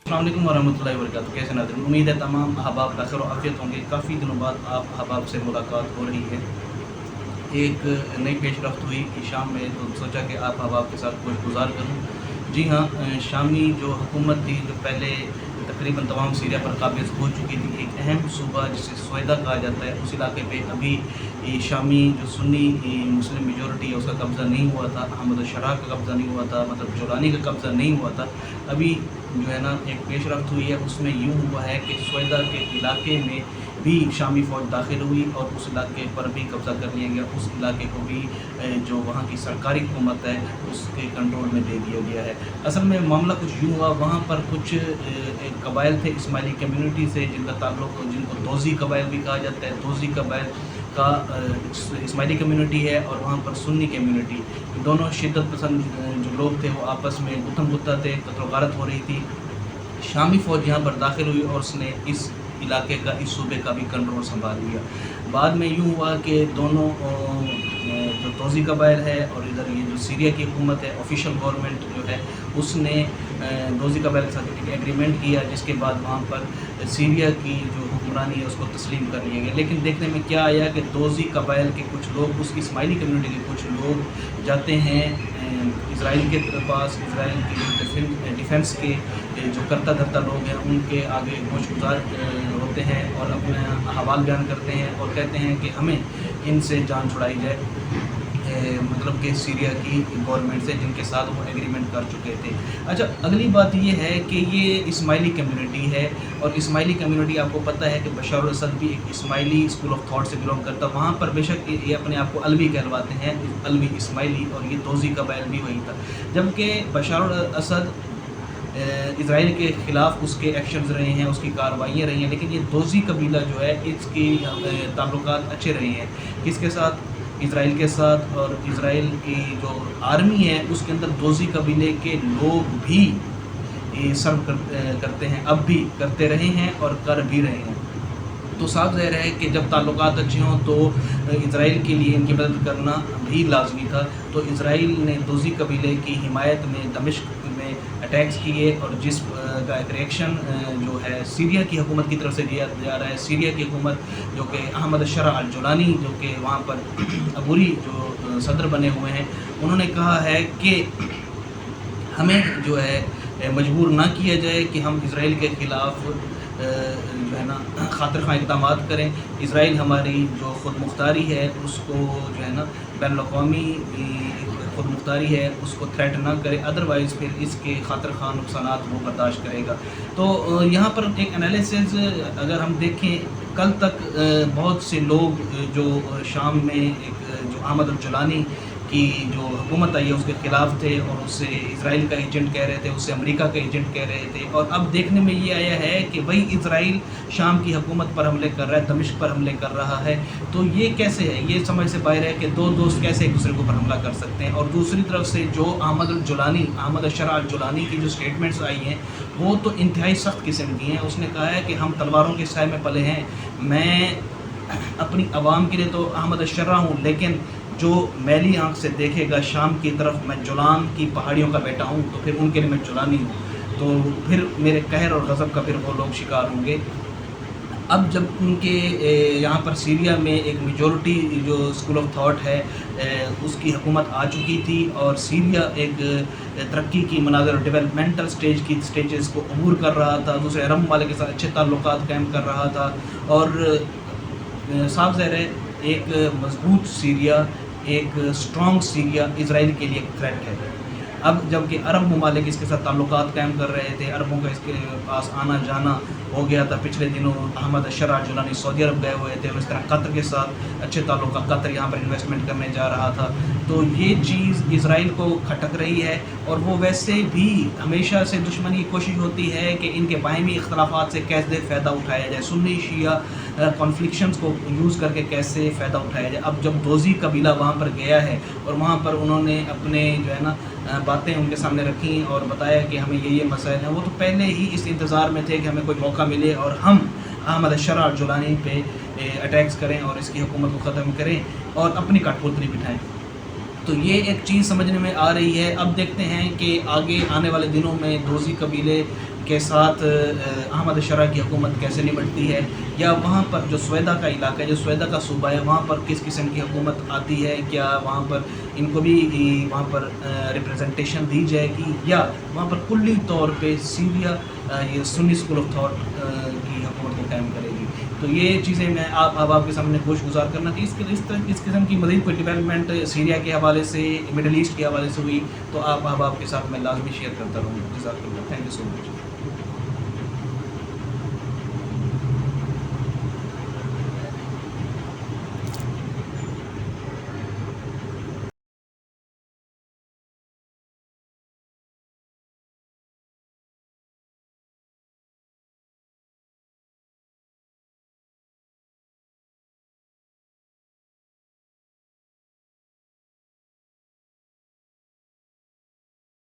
अस्सलाम वालेकुम वरहमतुल्लाहि वबरकातुहू। कैसे नाज़रीन, उम्मीद है तमाम अहबाब खैर और आफियत होंगे। काफ़ी दिनों बाद आप अहबाब से मुलाकात हो रही है। एक नई पेशरफ्त हुई कि शाम में तो सोचा कि आप अहबाब के साथ कुछ गुज़ार करूँ। जी हाँ, शामी जो हुकूमत थी, जो पहले तकरीबन तमाम सीरिया पर काबिज़ हो चुकी थी, एक अहम सूबा जिसे सोयदा कहा जाता है, उस इलाके पे अभी शामी जो सुन्नी मुस्लिम मेजॉरिटी है उसका कब्ज़ा नहीं हुआ था, अहमद शरा का कब्ज़ा नहीं हुआ था, मतलब जोलानी का कब्ज़ा नहीं हुआ था। अभी जो है ना एक पेशरफ्त हुई है, उसमें यूँ हुआ है कि सोयदा के इलाके में भी शामी फ़ौज दाखिल हुई और उस इलाके पर भी कब्ज़ा कर लिया गया। उस इलाके को भी जो वहाँ की सरकारी हुकूमत है उसके कंट्रोल में दे दिया गया है। असल में मामला कुछ यूँ हुआ, वहाँ पर कुछ एक कबाइल थे इस्माइली कम्युनिटी से, जिनका ताल्लुक़, जिनको दोज़ी कबाइल भी कहा जाता है। दोज़ी कबाइल का इस्माइली कम्युनिटी है और वहाँ पर सुन्नी कम्युनिटी, दोनों शिद्दत पसंद जो लोग थे वो आपस में गुत्थम गुत्ता थे, कत्ल व गारत हो रही थी। शामी फ़ौज यहाँ पर दाखिल हुई और उसने इस इलाके का, इस सूबे का भी कंट्रोल संभाल लिया। बाद में यूँ हुआ कि दोनों जो तोज़ी कबाइल है और इधर ये जो सीरिया की हुकूमत है, ऑफिशियल गवर्नमेंट जो है, उसने दोज़ी कबाइल के साथ एक एग्रीमेंट किया, जिसके बाद वहाँ पर सीरिया की जो हुक्मरानी है उसको तस्लीम कर लिया गया। लेकिन देखने में क्या आया कि दोज़ी कबाइल के कुछ लोग, उस इस्माइली कम्युनिटी के कुछ लोग जाते हैं इज़राइल के पास, इज़राइल की डिफेंस के जो करता धरता लोग हैं उनके आगे गोशगुजार होते हैं और अपना हवाल बयान करते हैं और कहते हैं कि हमें इनसे जान छुड़ाई जाए, मतलब कि सीरिया की गवर्नमेंट से, जिनके साथ वो एग्रीमेंट कर चुके थे। अच्छा, अगली बात ये है कि ये इस्माइली कम्युनिटी है और इस्माइली कम्युनिटी, आपको पता है कि बशर अल असद भी एक इस्माइली स्कूल ऑफ थॉट से बिलोंग करता है। वहाँ पर बेशक ये अपने आप को अलवी कहलवाते हैं, अलवी इस्माइली, और ये दोज़ी कबाइल भी वही था। जबकि बशर अल असद इज़राइल के ख़िलाफ़ उसके एक्शंस रहे हैं, उसकी कार्रवाइयाँ रही हैं, लेकिन ये दोज़ी कबीला जो है इसकी ताल्लुकात अच्छे रहे हैं। किसके साथ? इज़राइल के साथ। और इज़राइल की जो आर्मी है उसके अंदर दोज़ी कबीले के लोग भी सर्व करते हैं, अब भी करते रहे हैं और कर भी रहे हैं। तो साफ ज़ाहिर है कि जब ताल्लुकात अच्छे हों तो इज़राइल के लिए इनकी मदद करना भी लाजमी था। तो इज़राइल ने दोज़ी कबीले की हिमायत में दमिश्क में अटैक्स किए और जिस का एक रिएक्शन जो है सीरिया की हुकूमत की तरफ से दिया जा रहा है। सीरिया की हुकूमत, जो कि अहमद शरा अल जोलानी, जो कि वहाँ पर अबूरी जो सदर बने हुए हैं, उन्होंने कहा है कि हमें जो है मजबूर ना किया जाए कि हम इज़राइल के ख़िलाफ़ जो है ना खातिर ख़्वाह इक़दामात करें। इज़राइल हमारी जो ख़ुद मुख्तारी है उसको जो है ना बैनुल-अक़वामी ख़ुद मुख्तारी है उसको थ्रेट ना करे, अदरवाइज़ फिर इसके खातिर ख़्वाह नुकसानात वो बर्दाश्त करेगा। तो यहाँ पर एक एनालिसिस अगर हम देखें, कल तक बहुत से लोग जो शाम में एक जो अहमद अल जोलानी की जो हुकूमत आई है उसके ख़िलाफ़ थे और उससे इज़राइल का एजेंट कह रहे थे, उससे अमेरिका का एजेंट कह रहे थे। और अब देखने में ये आया है कि वही इज़राइल शाम की हुकूमत पर हमले कर रहा है, दमिश्क पर हमले कर रहा है। तो ये कैसे है? ये समझ से बाहर है कि दो दोस्त कैसे एक दूसरे के ऊपर हमला कर सकते हैं। और दूसरी तरफ से जो अहमद शरा अल जोलानी की जो स्टेटमेंट्स आई हैं वो तो इंतहाई सख्त किस्म की हैं। उसने कहा है कि हम तलवारों के साए में पले हैं, मैं अपनी आवाम के लिए तो अहमद शरा हूँ, लेकिन जो मैली आँख से देखेगा शाम की तरफ, मैं जुलान की पहाड़ियों का बेटा हूँ, तो फिर उनके लिए मैं जुलानी हूँ, तो फिर मेरे कहर और गज़ब का फिर वो लोग शिकार होंगे। अब जब उनके यहाँ पर सीरिया में एक मेजॉरिटी जो स्कूल ऑफ थॉट है उसकी हुकूमत आ चुकी थी और सीरिया एक तरक्की की मनाज़र, डेवलपमेंटल स्टेजेस को अबूर कर रहा था, दूसरे अरब ममालिक के साथ अच्छे ताल्लुकात कायम कर रहा था। और साफ ज़ाहिर है एक मजबूत सीरिया, एक स्ट्रॉन्ग सीरिया इज़राइल के लिए एक थ्रेट है। अब जबकि अरब ममालिक इसके साथ ताल्लुकात कायम कर रहे थे, अरबों का इसके पास आना जाना हो गया था। पिछले दिनों अहमद शरा जोलानी सऊदी अरब गए हुए थे और इस तरह कतर के साथ अच्छे ताल्लुकात, कतर यहाँ पर इन्वेस्टमेंट करने जा रहा था। तो ये चीज़ इज़राइल को खटक रही है और वो वैसे भी हमेशा से दुश्मनी की कोशिश होती है कि इनके बाहमी इख्तलाफात से कैसे फ़ायदा उठाया जाए, सुन्नी शिया कॉन्फ्लिक्शंस को यूज़ करके कैसे फ़ायदा उठाया जाए। अब जब दोज़ी कबीला वहाँ पर गया है और वहाँ पर उन्होंने अपने जो है ना बातें उनके सामने रखी और बताया कि हमें ये मसाइल हैं, वो तो पहले ही इस इंतज़ार में थे कि हमें कोई मौका मिले और हम अहमद शरा अल जोलानी पे अटैक्स करें और इसकी हुकूमत को ख़त्म करें और अपनी कठपुतली बिठाएँ। तो ये एक चीज़ समझने में आ रही है। अब देखते हैं कि आगे आने वाले दिनों में दोज़ी कबीले کے ساتھ احمد شرح کی حکومت کیسے نمٹتی ہے، یا وہاں پر جو سویدہ کا علاقہ ہے، جو سویدہ کا صوبہ ہے، وہاں پر کس قسم کی حکومت آتی ہے، کیا وہاں پر ان کو بھی وہاں پر ریپریزنٹیشن دی جائے گی، یا وہاں پر کلی طور پہ سیریا یہ سنی اسکول آف تھاٹ کی حکومت کو قائم کرے گی. تو یہ چیزیں میں آپ احباب کے سامنے گوش گزار کرنا تھی. اس قسم کی مزید کوئی ڈیولپمنٹ سیریا کے حوالے سے، مڈل ایسٹ کے حوالے سے ہوئی تو آپ احباب کے ساتھ میں لازمی شیئر کرتا رہوں گا. جزاک اللہ. Thank you so much.